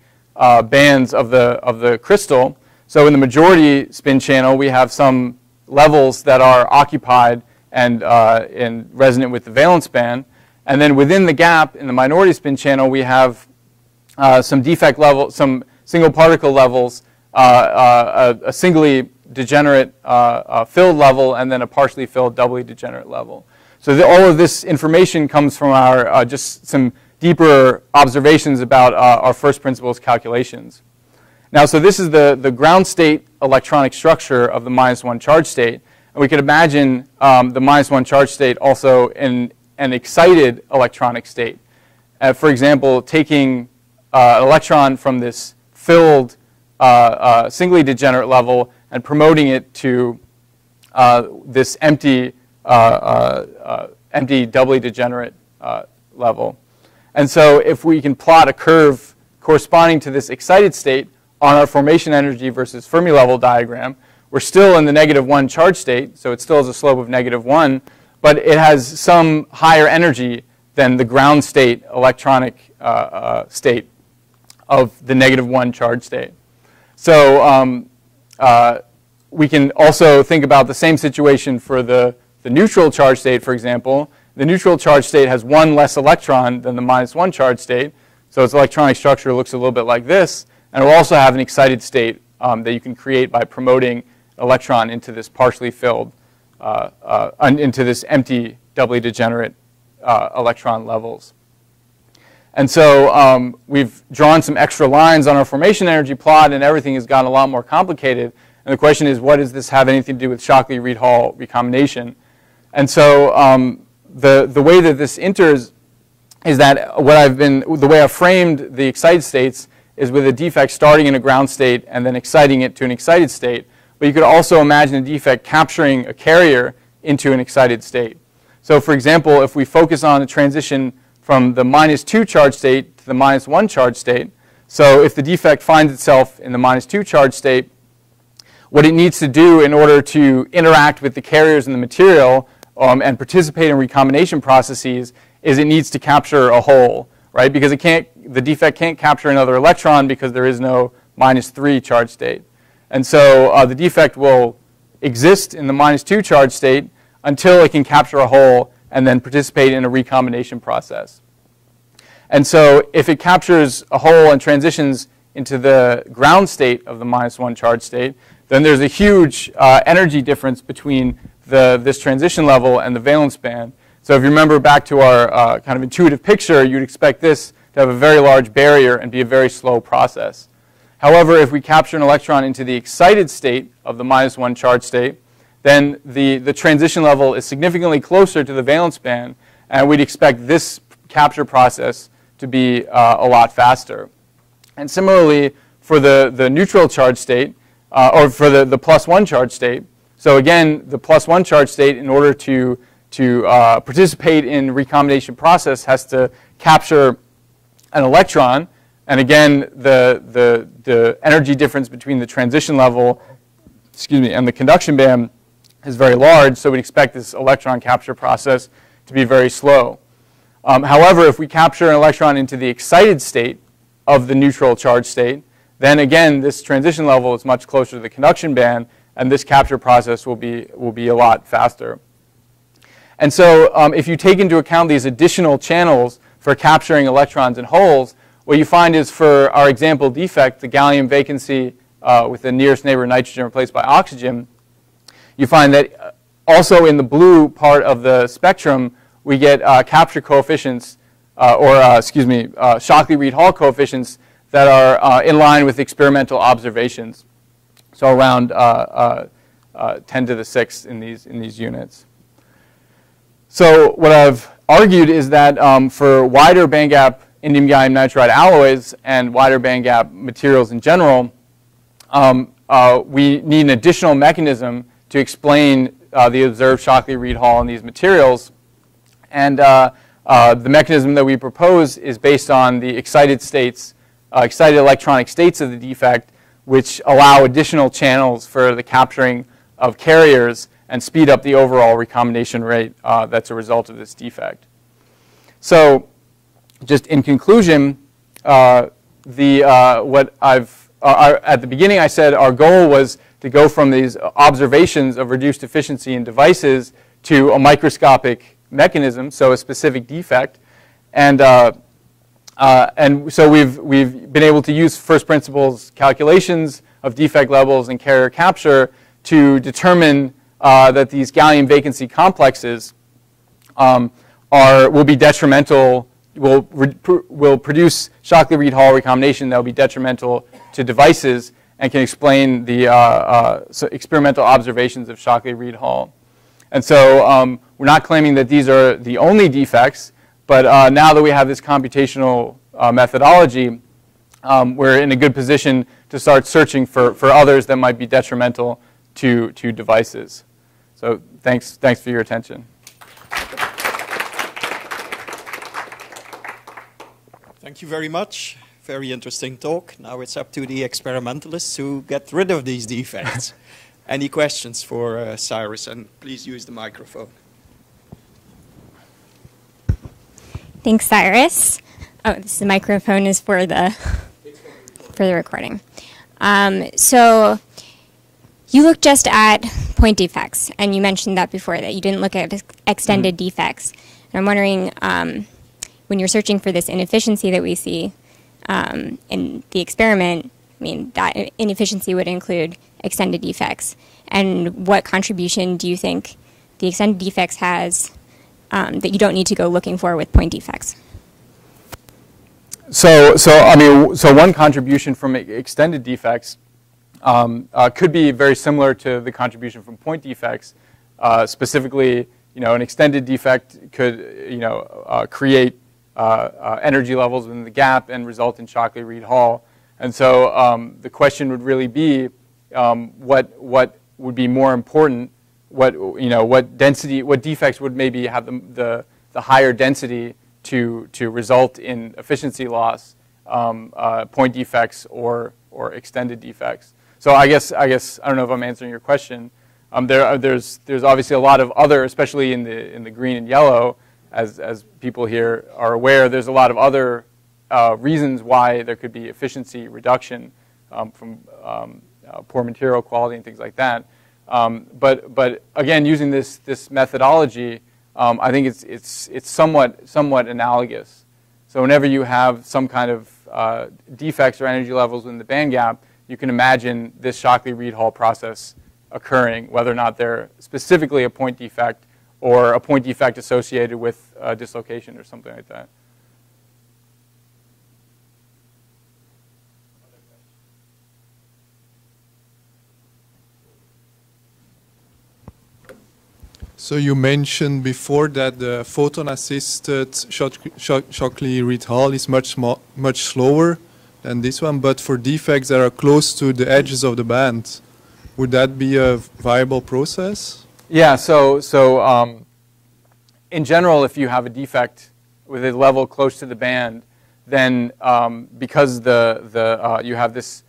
bands of the crystal. So in the majority spin channel, we have some levels that are occupied and resonant with the valence band. And then within the gap in the minority spin channel, we have some defect level, some single particle levels, a singly degenerate filled level, and then a partially filled doubly degenerate level. So all of this information comes from our just some deeper observations about our first principles calculations. Now, so this is the ground state electronic structure of the -1 charge state. And we could imagine the -1 charge state also in an excited electronic state. For example, taking an electron from this filled singly degenerate level and promoting it to this empty doubly degenerate level. And so if we can plot a curve corresponding to this excited state on our formation energy versus Fermi level diagram, we're still in the -1 charge state, so it still has a slope of -1, but it has some higher energy than the ground state electronic state of the -1 charge state. So we can also think about the same situation for the neutral charge state, for example. The neutral charge state has one less electron than the -1 charge state, so its electronic structure looks a little bit like this, and it will also have an excited state that you can create by promoting electron into this partially filled, into this empty doubly degenerate electron levels. And so we've drawn some extra lines on our formation energy plot, and everything has gotten a lot more complicated. And the question is, what does this have anything to do with Shockley-Read-Hall recombination? And so the way that this enters is that the way I've framed the excited states is with a defect starting in a ground state and then exciting it to an excited state. But you could also imagine a defect capturing a carrier into an excited state. So for example, if we focus on the transition from the -2 charge state to the -1 charge state, so if the defect finds itself in the -2 charge state, what it needs to do in order to interact with the carriers in the material and participate in recombination processes is it needs to capture a hole, right? Because the defect can't capture another electron because there is no -3 charge state. And so the defect will exist in the -2 charge state until it can capture a hole and then participate in a recombination process. And so if it captures a hole and transitions into the ground state of the -1 charge state, then there's a huge energy difference between this transition level and the valence band. So if you remember back to our kind of intuitive picture, you'd expect this to have a very large barrier and be a very slow process. However, if we capture an electron into the excited state of the -1 charge state, then the transition level is significantly closer to the valence band, and we'd expect this capture process to be a lot faster. And similarly, for the neutral charge state, or for the +1 charge state, so again, the +1 charge state, in order to participate in recombination process, has to capture an electron. And again, the energy difference between the transition level, and the conduction band is very large, so we'd expect this electron capture process to be very slow. However, if we capture an electron into the excited state of the neutral charge state, then again, this transition level is much closer to the conduction band, and this capture process will be a lot faster. And so if you take into account these additional channels for capturing electrons in holes, what you find is for our example defect, the gallium vacancy with the nearest neighbor nitrogen replaced by oxygen, you find that also in the blue part of the spectrum, we get capture coefficients, Shockley-Read-Hall coefficients that are in line with experimental observations. So around 10 to the 6th in these units. So what I've argued is that for wider bandgap indium gallium nitride alloys and wider bandgap materials in general, we need an additional mechanism to explain the observed Shockley-Read-Hall in these materials. And the mechanism that we propose is based on the excited electronic states of the defect, which allow additional channels for the capturing of carriers and speed up the overall recombination rate that's a result of this defect. So just in conclusion, at the beginning I said our goal was to go from these observations of reduced efficiency in devices to a microscopic mechanism, so a specific defect. And so we've been able to use first principles calculations of defect levels and carrier capture to determine that these gallium vacancy complexes will be detrimental, will produce Shockley-Read-Hall recombination that will be detrimental to devices and can explain the experimental observations of Shockley-Read-Hall. And so we're not claiming that these are the only defects, but now that we have this computational methodology, we're in a good position to start searching for others that might be detrimental to devices. So thanks for your attention. Thank you very much. Very interesting talk. Now it's up to the experimentalists to get rid of these defects. Any questions for Cyrus? And please use the microphone. Thanks, Cyrus. Oh, the microphone is for the recording. So you looked just at point defects, and you mentioned that before, that you didn't look at extended defects. And I'm wondering, when you're searching for this inefficiency that we see in the experiment, I mean, that inefficiency would include extended defects. And what contribution do you think the extended defects has that you don't need to go looking for with point defects? So one contribution from extended defects could be very similar to the contribution from point defects. Specifically, an extended defect could, create energy levels within the gap and result in Shockley-Read-Hall. And so the question would really be, what would be more important? What defects would maybe have the higher density to result in efficiency loss, point defects or extended defects? So I guess I don't know if I'm answering your question. There's obviously a lot of other, especially in the green and yellow, as people here are aware. There's a lot of other reasons why there could be efficiency reduction from poor material quality and things like that. But again, using this methodology, I think it's somewhat analogous. So whenever you have some kind of defects or energy levels in the band gap, you can imagine this Shockley-Read-Hall process occurring, whether or not they're specifically a point defect or a point defect associated with dislocation or something like that. So you mentioned before that the photon-assisted Shockley-Read-Hall is much slower than this one, but for defects that are close to the edges of the band, would that be a viable process? Yeah, so in general, if you have a defect with a level close to the band, then because you have this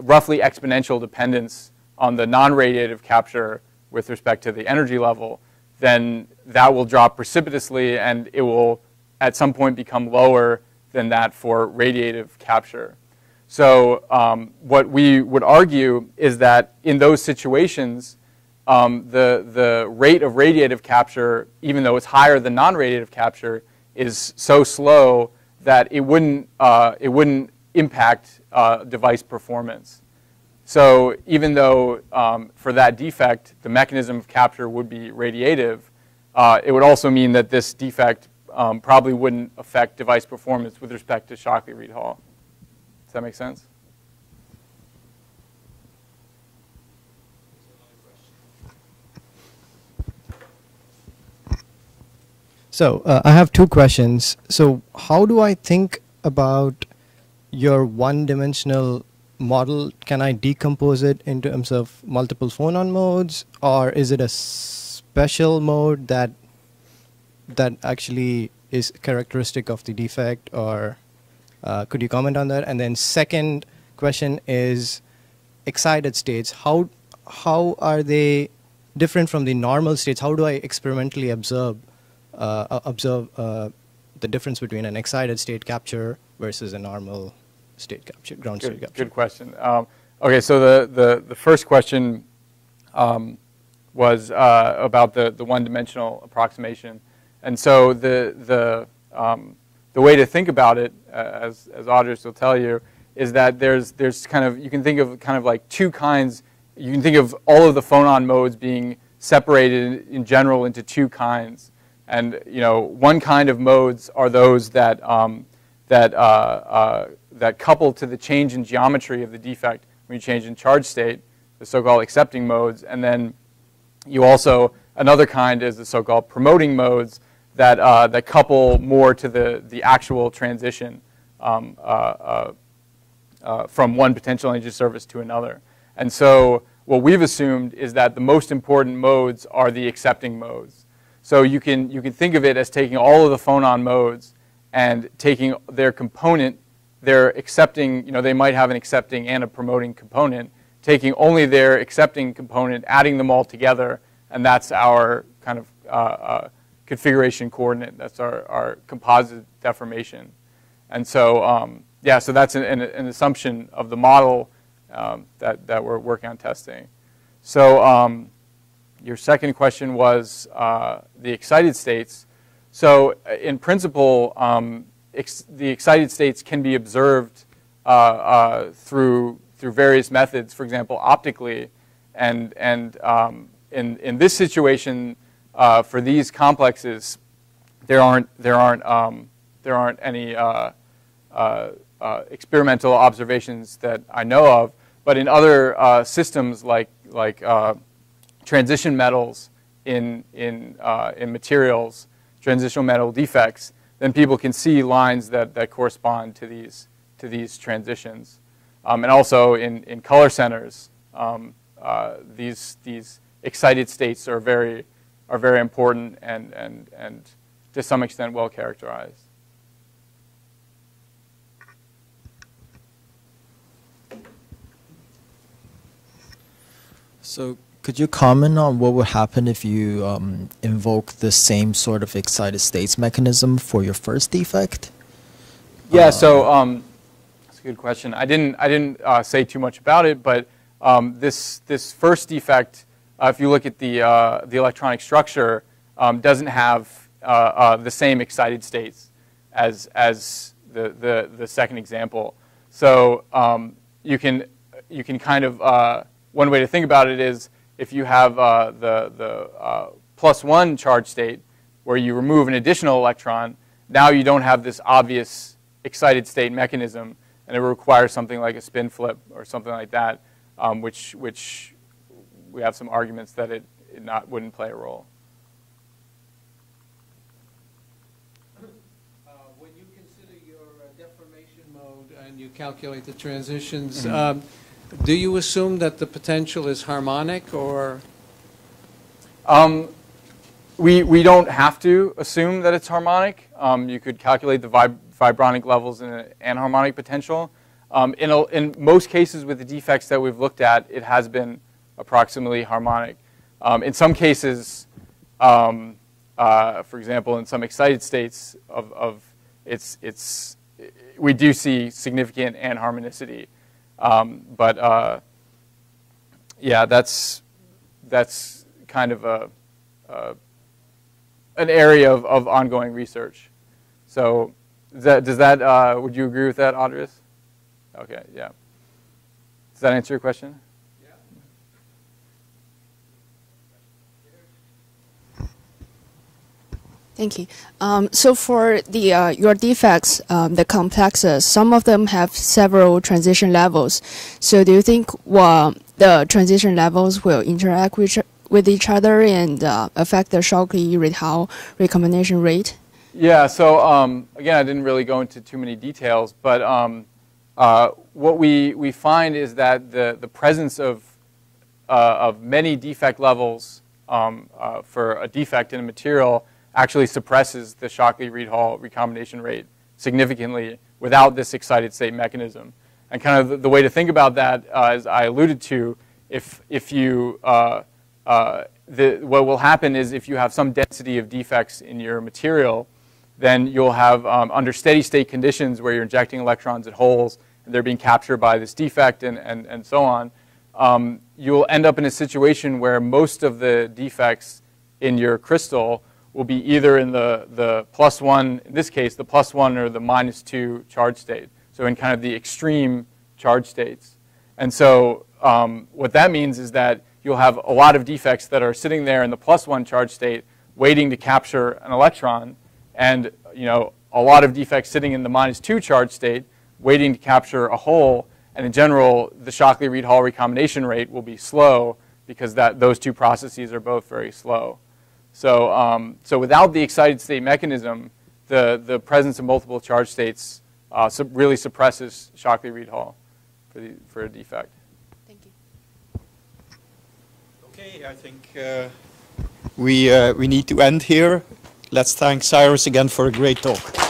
roughly exponential dependence on the non-radiative capture with respect to the energy level, then that will drop precipitously, and it will at some point become lower than that for radiative capture. So what we would argue is that in those situations, the rate of radiative capture, even though it's higher than non-radiative capture, is so slow that it wouldn't impact device performance. So even though for that defect, the mechanism of capture would be radiative, it would also mean that this defect probably wouldn't affect device performance with respect to Shockley-Read-Hall. Does that make sense? So I have two questions. So how do I think about your one-dimensional model, can I decompose it in terms of multiple phonon modes, or is it a special mode that actually is characteristic of the defect, or could you comment on that? And then second question is excited states. How are they different from the normal states? How do I experimentally observe the difference between an excited state capture versus a normal state capture, ground state capture? Good question. Okay, so the first question was about the one-dimensional approximation, and so the way to think about it, as Audrey will tell you, is that there's kind of, you can think of kind of like two kinds. You can think of all of the phonon modes being separated in general into two kinds. And one kind of modes are those that that couple to the change in geometry of the defect when you change in charge state, the so-called accepting modes. And then you also, another kind is the so-called promoting modes that that couple more to the actual transition from one potential energy surface to another. And so what we've assumed is that the most important modes are the accepting modes. So you can think of it as taking all of the phonon modes and taking their component, their accepting, they might have an accepting and a promoting component, taking only their accepting component, adding them all together, and that's our kind of configuration coordinate. That's our composite deformation. And so, yeah, so that's an assumption of the model that we're working on testing. So your second question was the excited states. So in principle, the excited states can be observed through various methods, for example, optically. And in this situation, for these complexes, there aren't any experimental observations that I know of. But in other systems like transition metals in materials, transitional metal defects, then people can see lines that correspond to these transitions. And also in color centers, these excited states are very important and to some extent well characterized. So could you comment on what would happen if you invoke the same sort of excited states mechanism for your first defect? Yeah, so that's a good question. I didn't say too much about it, but this first defect, if you look at the electronic structure, doesn't have the same excited states as the second example. So you can kind of one way to think about it is if you have the +1 charge state where you remove an additional electron, now you don't have this obvious excited state mechanism, and it requires something like a spin flip or something like that, which we have some arguments that it wouldn't play a role. When you consider your deformation mode and you calculate the transitions, do you assume that the potential is harmonic, or? We don't have to assume that it's harmonic. You could calculate the vibronic levels in an anharmonic potential. In most cases with the defects that we've looked at, it has been approximately harmonic. In some cases, for example, in some excited states we do see significant anharmonicity. But yeah, that's kind of an area of ongoing research. So would you agree with that, Audrey? Okay, yeah. Does that answer your question? Thank you. So for your defects, the complexes, some of them have several transition levels. So do you think the transition levels will interact with each other and affect the Shockley-Read-Hall recombination rate? Yeah, so again, I didn't really go into too many details, but what we find is that the presence of many defect levels for a defect in a material actually suppresses the Shockley-Read-Hall recombination rate significantly without this excited state mechanism. And kind of the way to think about that, as I alluded to, if you what will happen is if you have some density of defects in your material, then you'll have under steady state conditions where you're injecting electrons at holes and they're being captured by this defect and so on, you'll end up in a situation where most of the defects in your crystal will be either in the +1, in this case, the +1 or the -2 charge state. So in kind of the extreme charge states. And so what that means is that you'll have a lot of defects that are sitting there in the +1 charge state waiting to capture an electron, and a lot of defects sitting in the -2 charge state waiting to capture a hole. And in general, the Shockley-Read-Hall recombination rate will be slow because those two processes are both very slow. So, so without the excited state mechanism, the presence of multiple charge states really suppresses Shockley-Read-Hall for a defect. Thank you. Okay, I think we need to end here. Let's thank Cyrus again for a great talk.